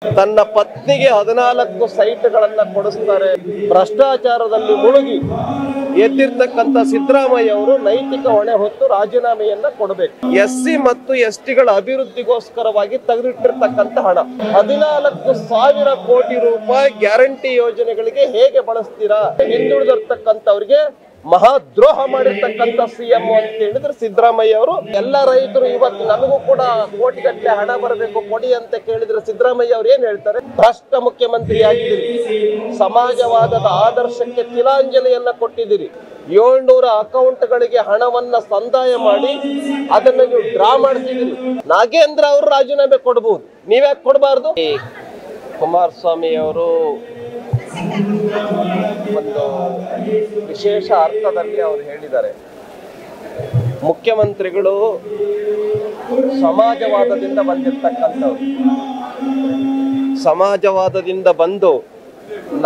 ತನ್ನ ಪತ್ನಿಗೆ 14 ಸೈಟ್ಗಳನ್ನ ಕೊಡಿಸ್ತಾರೆ. ಭ್ರಷ್ಟಾಚಾರದಲ್ಲಿ ಮುಳುಗಿ ಎದ್ದಿರ್ತಕ್ಕಂಥ ಸಿದ್ದರಾಮಯ್ಯ ಅವರು ನೈತಿಕ ಹೊಣೆ ಹೊತ್ತು ರಾಜೀನಾಮೆಯನ್ನ ಕೊಡಬೇಕು. SC ಮತ್ತು STಗಳ ಅಭಿವೃದ್ಧಿಗೋಸ್ಕರವಾಗಿ ತೆಗೆದಿಟ್ಟಿರ್ತಕ್ಕಂಥ ಹಣ 14,000 ಕೋಟಿ ರೂಪಾಯಿ ಗ್ಯಾರಂಟಿ ಯೋಜನೆಗಳಿಗೆ ಹೇಗೆ ಬಳಸ್ತೀರಾ? ಹಿಂದುಳಿದಿರ್ತಕ್ಕಂಥವ್ರಿಗೆ ಮಹಾದ್ರೋಹ ಮಾಡಿರ್ತಕ್ಕಂಥ CM ಅಂತ ಹೇಳಿದ್ರೆ ಸಿದ್ದರಾಮಯ್ಯ ಅವರು. ಎಲ್ಲ ರೈತರು ಇವತ್ತು ನಮಗೂ ಕೂಡ ಕೋಟಿಗಟ್ಟಲೆ ಹಣ ಬರಬೇಕು ಕೊಡಿ ಅಂತ ಕೇಳಿದ್ರೆ ಸಿದ್ದರಾಮಯ್ಯ ಅವರು ಏನ್ ಹೇಳ್ತಾರೆ? ಭ್ರಷ್ಟ ಮುಖ್ಯಮಂತ್ರಿ ಆಗಿದ್ದೀರಿ, ಸಮಾಜವಾದದ ಆದರ್ಶಕ್ಕೆ ತಿಲಾಂಜಲಿಯನ್ನ ಕೊಟ್ಟಿದ್ದೀರಿ, 700 ಅಕೌಂಟ್ಗಳಿಗೆ ಹಣವನ್ನ ಸಂದಾಯ ಮಾಡಿ ಅದನ್ನ ನೀವು ಡ್ರಾ ಮಾಡ್ತಿದ್ದೀರಿ. ನಾಗೇಂದ್ರ ಅವರು ರಾಜೀನಾಮೆ ಕೊಡಬಹುದು, ನೀವ್ಯಾಕೆ ಕೊಡಬಾರ್ದು? ಕುಮಾರಸ್ವಾಮಿ ಅವರು ಒಂದು ವಿಶೇಷ ಅರ್ಥದಲ್ಲಿ ಅವರು ಹೇಳಿದ್ದಾರೆ, ಮುಖ್ಯಮಂತ್ರಿಗಳು ಸಮಾಜವಾದದಿಂದ ಬಂದಿರತಕ್ಕಂಥವ್ರು, ಸಮಾಜವಾದದಿಂದ ಬಂದು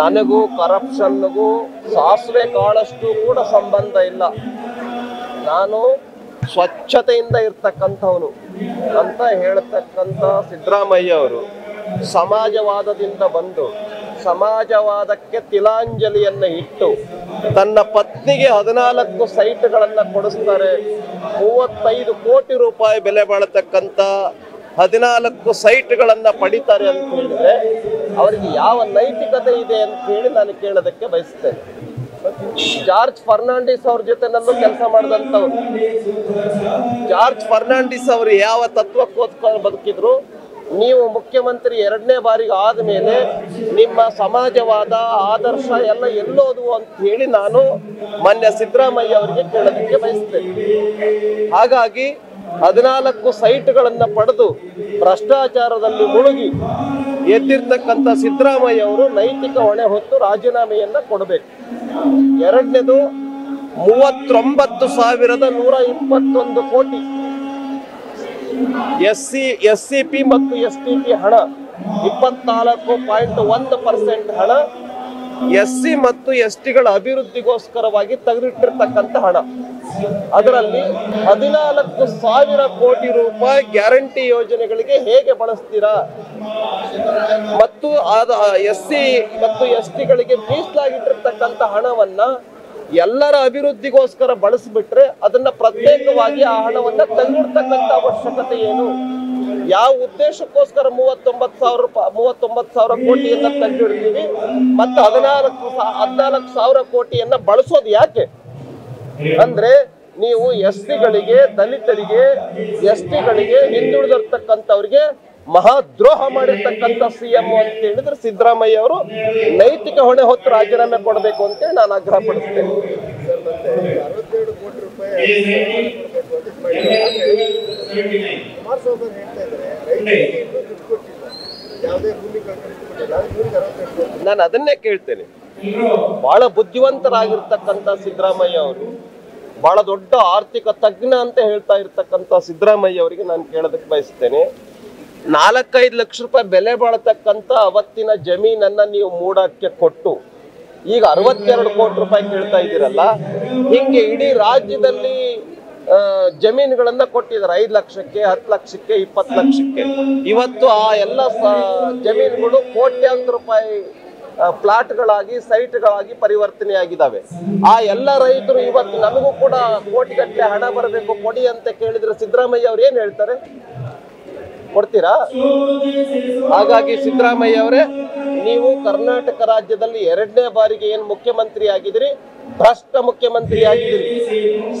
ನನಗೂ ಕರಪ್ಷನ್ಗೂ ಸಾಸಿವೆ ಕಾಳಷ್ಟು ಕೂಡ ಸಂಬಂಧ ಇಲ್ಲ, ನಾನು ಸ್ವಚ್ಛತೆಯಿಂದ ಇರ್ತಕ್ಕಂಥವನು ಅಂತ ಹೇಳ್ತಕ್ಕಂಥ ಸಿದ್ದರಾಮಯ್ಯ ಅವರು ಸಮಾಜವಾದದಿಂದ ಬಂದು ಸಮಾಜವಾದಕ್ಕೆ ತಿಲಾಂಜಲಿಯನ್ನ ಇಟ್ಟು ತನ್ನ ಪತ್ನಿಗೆ 14 ಸೈಟ್ಗಳನ್ನ ಕೊಡಿಸ್ತಾರೆ. 35 ಕೋಟಿ ರೂಪಾಯಿ ಬೆಲೆ ಬಾಳತಕ್ಕಂಥ 14 ಸೈಟ್ಗಳನ್ನ ಪಡಿತಾರೆ ಅಂತ ಹೇಳಿದ್ರೆ ಅವರಿಗೆ ಯಾವ ನೈತಿಕತೆ ಇದೆ ಅಂತ ಹೇಳಿ ನಾನು ಕೇಳೋದಕ್ಕೆ ಬಯಸ್ತೇನೆ. ಜಾರ್ಜ್ ಫರ್ನಾಂಡಿಸ್ ಅವ್ರ ಜೊತೆನಲ್ಲೂ ಕೆಲಸ ಮಾಡಿದಂಥವ್ರು. ಜಾರ್ಜ್ ಫರ್ನಾಂಡಿಸ್ ಅವರು ಯಾವ ತತ್ವಕ್ಕೋಸ್ಕರ ಬದುಕಿದ್ರು? ನೀವು ಮುಖ್ಯಮಂತ್ರಿ 2ನೇ ಬಾರಿಗೆ ಆದ್ಮೇಲೆ ನಿಮ್ಮ ಸಮಾಜವಾದ ಆದರ್ಶ ಎಲ್ಲ ಎಲ್ಲೋದು ಅಂತ ಹೇಳಿ ನಾನು ಮಾನ್ಯ ಸಿದ್ದರಾಮಯ್ಯ ಅವರಿಗೆ ಕೇಳೋದಕ್ಕೆ ಬಯಸ್ತೇನೆ. ಹಾಗಾಗಿ 14 ಸೈಟ್ಗಳನ್ನ ಪಡೆದು ಭ್ರಷ್ಟಾಚಾರದಲ್ಲಿ ಮುಳುಗಿ ಎದ್ದಿರ್ತಕ್ಕಂಥ ಸಿದ್ದರಾಮಯ್ಯ ಅವರು ನೈತಿಕ ಹೊಣೆ ಹೊತ್ತು ರಾಜೀನಾಮೆಯನ್ನ ಕೊಡಬೇಕು. ಎರಡನೇದು 39,121 ಕೋಟಿ SCP ಮತ್ತು STP ಹಣ 24.1% ಹಣ SC ಮತ್ತು STಗಳ ಅಭಿವೃದ್ಧಿಗೋಸ್ಕರವಾಗಿ ತೆಗೆದಿಟ್ಟಿರ್ತಕ್ಕಂಥ ಹಣ. ಅದರಲ್ಲಿ 14,000 ಕೋಟಿ ರೂಪಾಯಿ ಗ್ಯಾರಂಟಿ ಯೋಜನೆಗಳಿಗೆ ಹೇಗೆ ಬಳಸ್ತೀರಾ? ಮತ್ತು SC ಮತ್ತು STಗಳಿಗೆ ಮೀಸಲಾಗಿಟ್ಟಿರ್ತಕ್ಕಂಥ ಹಣವನ್ನ ಎಲ್ಲರ ಅಭಿವೃದ್ಧಿಗೋಸ್ಕರ ಬಳಸಿಬಿಟ್ರೆ ಅದನ್ನ ಪ್ರತ್ಯೇಕವಾಗಿ ಆ ಹಣವನ್ನ ತೆಗೆದಿಡ್ತಕ್ಕಂಥ ಅವಶ್ಯಕತೆ ಏನು? ಯಾವ ಉದ್ದೇಶಕ್ಕೋಸ್ಕರ 39,000 ಕೋಟಿಯನ್ನ ತೆಗೆದಿಡ್ತೀವಿ ಮತ್ತು 14,000 ಕೋಟಿಯನ್ನ ಬಳಸೋದು ಯಾಕೆ ಅಂದ್ರೆ ನೀವು SCಗಳಿಗೆ, ದಲಿತರಿಗೆ, STಗಳಿಗೆ, ಹಿಂದುಳಿದಿರ್ತಕ್ಕಂಥವ್ರಿಗೆ ಮಹಾದ್ರೋಹ ಮಾಡಿರ್ತಕ್ಕಂಥ CM ಅಂತ ಹೇಳಿದ್ರೆ ಸಿದ್ದರಾಮಯ್ಯ ಅವರು ನೈತಿಕ ಹೊಣೆ ಹೊತ್ತು ರಾಜೀನಾಮೆ ಕೊಡಬೇಕು ಅಂತೇಳಿ ನಾನು ಆಗ್ರಹ ಪಡಿಸ್ತೇನೆ. 62 ಕೋಟಿ ರೂಪಾಯಿ ಕುಮಾರಸ್ವಾಮಿ ಹೇಳ್ತಾ ಇದ್ದಾರೆ ಯಾವುದೇ ಭೂಮಿ ನಾನು ಅದನ್ನೇ ಕೇಳ್ತೇನೆ. ಬಹಳ ಬುದ್ಧಿವಂತರಾಗಿರ್ತಕ್ಕಂಥ ಸಿದ್ದರಾಮಯ್ಯ ಅವರು, ಬಹಳ ದೊಡ್ಡ ಆರ್ಥಿಕ ತಜ್ಞ ಅಂತ ಹೇಳ್ತಾ ಇರ್ತಕ್ಕಂಥ ಸಿದ್ದರಾಮಯ್ಯ ಅವರಿಗೆ ನಾನು ಕೇಳೋದಕ್ಕೆ ಬಯಸ್ತೇನೆ. 4-5 ಲಕ್ಷ ರೂಪಾಯಿ ಬೆಲೆ ಬಾಳತಕ್ಕಂಥ ಅವತ್ತಿನ ಜಮೀನನ್ನ ನೀವು ಮೂಡಕ್ಕೆ ಕೊಟ್ಟು ಈಗ 62 ಕೋಟಿ ರೂಪಾಯಿ ಕೇಳ್ತಾ ಇದ್ದೀರಲ್ಲ, ಹಿಂಗೆ ಇಡೀ ರಾಜ್ಯದಲ್ಲಿ ಜಮೀನುಗಳನ್ನ ಕೊಟ್ಟಿದ್ದಾರೆ 5 ಲಕ್ಷಕ್ಕೆ, 10 ಲಕ್ಷಕ್ಕೆ, 20 ಲಕ್ಷಕ್ಕೆ. ಇವತ್ತು ಆ ಎಲ್ಲ ಜಮೀನುಗಳು ಕೋಟ್ಯಾಂತರ ರೂಪಾಯಿ ಪ್ಲಾಟ್ಗಳಾಗಿ, ಸೈಟ್ಗಳಾಗಿ ಪರಿವರ್ತನೆ ಆಗಿದ್ದಾವೆ. ಆ ಎಲ್ಲ ರೈತರು ಇವತ್ತು ನಮಗೂ ಕೂಡ ಕೋಟಿಗಟ್ಟಲೆ ಹಣ ಬರಬೇಕು ಕೊಡಿ ಅಂತ ಕೇಳಿದ್ರೆ ಸಿದ್ದರಾಮಯ್ಯ ಅವ್ರು ಏನ್ ಹೇಳ್ತಾರೆ? ಕೊಡ್ತೀರಾ? ಹಾಗಾಗಿ ಸಿದ್ದರಾಮಯ್ಯ ಅವರೇ, ನೀವು ಕರ್ನಾಟಕ ರಾಜ್ಯದಲ್ಲಿ 2ನೇ ಬಾರಿಗೆ ಏನ್ ಮುಖ್ಯಮಂತ್ರಿ ಆಗಿದ್ದೀರಿ, ಭ್ರಷ್ಟ ಮುಖ್ಯಮಂತ್ರಿ ಆಗಿದ್ದೀರಿ,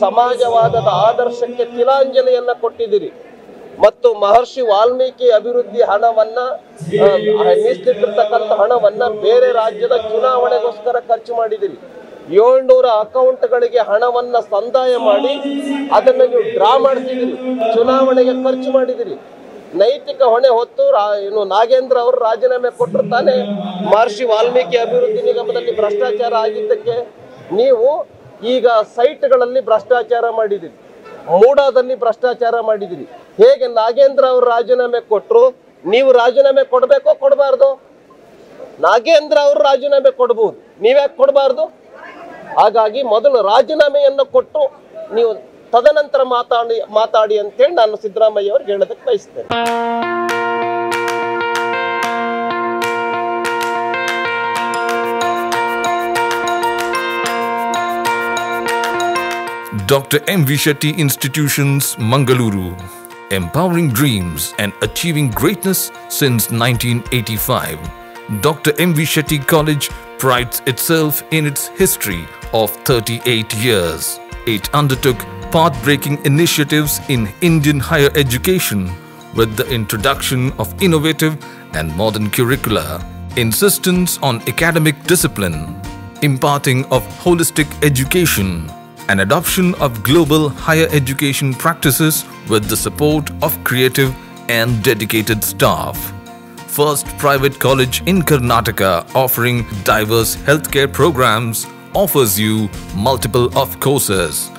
ಸಮಾಜವಾದದ ಆದರ್ಶಕ್ಕೆ ತಿಲಾಂಜಲಿಯನ್ನ ಕೊಟ್ಟಿದ್ದೀರಿ ಮತ್ತು ಮಹರ್ಷಿ ವಾಲ್ಮೀಕಿ ಅಭಿವೃದ್ಧಿ ಹಣವನ್ನ ಮೀಸಲಿಟ್ಟಿರ್ತಕ್ಕಂಥ ಹಣವನ್ನ ಬೇರೆ ರಾಜ್ಯದ ಚುನಾವಣೆಗೋಸ್ಕರ ಖರ್ಚು ಮಾಡಿದಿರಿ. 700 ಅಕೌಂಟ್ಗಳಿಗೆ ಹಣವನ್ನ ಸಂದಾಯ ಮಾಡಿ ಅದನ್ನ ನೀವು ಡ್ರಾ ಮಾಡ್ತಿದ್ದೀರಿ, ಚುನಾವಣೆಗೆ ಖರ್ಚು ಮಾಡಿದಿರಿ. ನೈತಿಕ ಹೊಣೆ ಹೊತ್ತು ನಾಗೇಂದ್ರ ಅವರು ರಾಜೀನಾಮೆ ಕೊಟ್ಟರು ತಾನೇ. ಮಹರ್ಷಿ ವಾಲ್ಮೀಕಿ ಅಭಿವೃದ್ಧಿ ನಿಗಮದಲ್ಲಿ ಭ್ರಷ್ಟಾಚಾರ ಆಗಿದ್ದಕ್ಕೆ ನೀವು ಈಗ ಸೈಟ್ಗಳಲ್ಲಿ ಭ್ರಷ್ಟಾಚಾರ ಮಾಡಿದಿರಿ, ಮೂಡಾದಲ್ಲಿ ಭ್ರಷ್ಟಾಚಾರ ಮಾಡಿದಿರಿ. ಹೇಗೆ ನಾಗೇಂದ್ರ ಅವರು ರಾಜೀನಾಮೆ ಕೊಟ್ಟರು, ನೀವು ರಾಜೀನಾಮೆ ಕೊಡಬೇಕೋ ಕೊಡಬಾರ್ದು? ನಾಗೇಂದ್ರ ಅವರು ರಾಜೀನಾಮೆ ಕೊಡಬಹುದು, ನೀವ್ಯಾಕೆ ಕೊಡಬಾರ್ದು? ಹಾಗಾಗಿ ಮೊದಲು ರಾಜೀನಾಮೆಯನ್ನು ಕೊಟ್ಟು ನೀವು ತದನಂತರ ಮಾತಾಡಿ ಅಂತೇಳಿ ನಾನು ಸಿದ್ದರಾಮಯ್ಯ ಅವ್ರಿಗೆ ಹೇಳೋದಕ್ಕೆ ಬಯಸ್ತೇನೆ. Dr. M. V. Shetty Institutions, Mangaluru. Empowering dreams and achieving greatness since 1985. Dr. M. V. Shetty College prides itself in its history of 38 years. It undertook path-breaking initiatives in Indian higher education with the introduction of innovative and modern curricula, insistence on academic discipline, imparting of holistic education, and adoption of global higher education practices with the support of creative and dedicated staff. First private college in Karnataka offering diverse healthcare programs, offers you multiple of courses.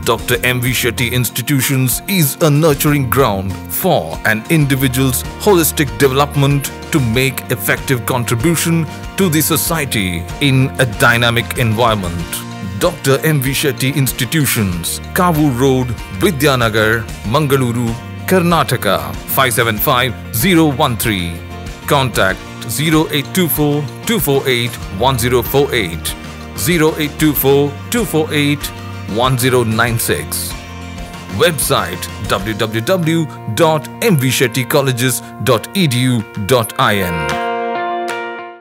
Dr. M. V. Shetty Institutions is a nurturing ground for an individual's holistic development to make effective contribution to the society in a dynamic environment. Dr. M. V. Shetty Institutions, Kavu Road, Vidyanagar, Mangaluru, Karnataka 575013. Contact 0824 248 1048, 0824 248 1096. Website www.mvshettycolleges.edu.in.